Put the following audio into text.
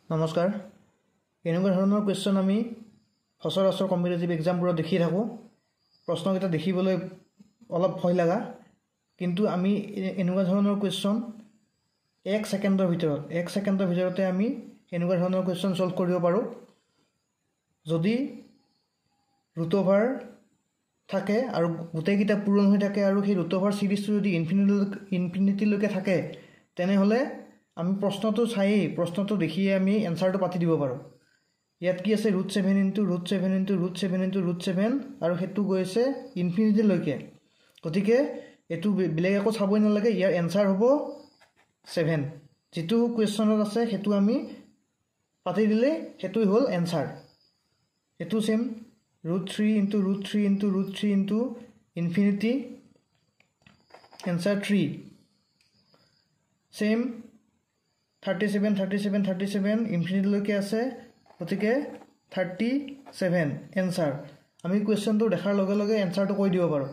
নমস্কাৰ এনেকুৱা ধৰণৰ কোৱেশ্চন আমি সচৰাচৰ কম্পিটিটিভ এক্সামবোৰত দেখি থাকোঁ প্ৰশ্নকেইটা দেখিবলৈ অলপ ভয় লগা কিন্তু আমি এনেকুৱা ধৰণৰ কোৱেশ্চন 1 সেকেন্ডৰ ভিতৰতে আমি এনেকুৱা ধৰণৰ কোৱেশ্চন সলভ কৰিব পাৰোঁ যদি ৰুট ওভাৰ থাকে আৰু গোটেইকেইটা পূৰণ হৈ থাকে আৰু সেই ৰুট ওভাৰ সিৰিজটো যদি ইনফিনিটিলৈকে থাকে তেনেহলে আমি প্ৰশ্নটো দেখিয়ে আমি এনসাৰটো পাতি দিব পাৰোঁ ইয়াত কি আছে √7 * √7 আৰু হেতু গৈছে ইনফিনিটিলৈকে গতিকে এটো বেলেগ একো চাবই নালাগে ইয়াৰ এনসাৰ হ'ব 7 যেটো কোৱেশ্চনত আছে হেতু আমি পাতি দিলে হেতুই হ'ল এনসাৰ এটো সেম √3 * √3 ইনফিনিটি এনসাৰ 3 সেম 37 ইনফিনিটিলৈকে আছে গতিকে 37 এনসাৰ আমি কোৱেশ্চনটো দেখাৰ লগে লগে এনসাৰটো কৈ দিব পাৰোঁ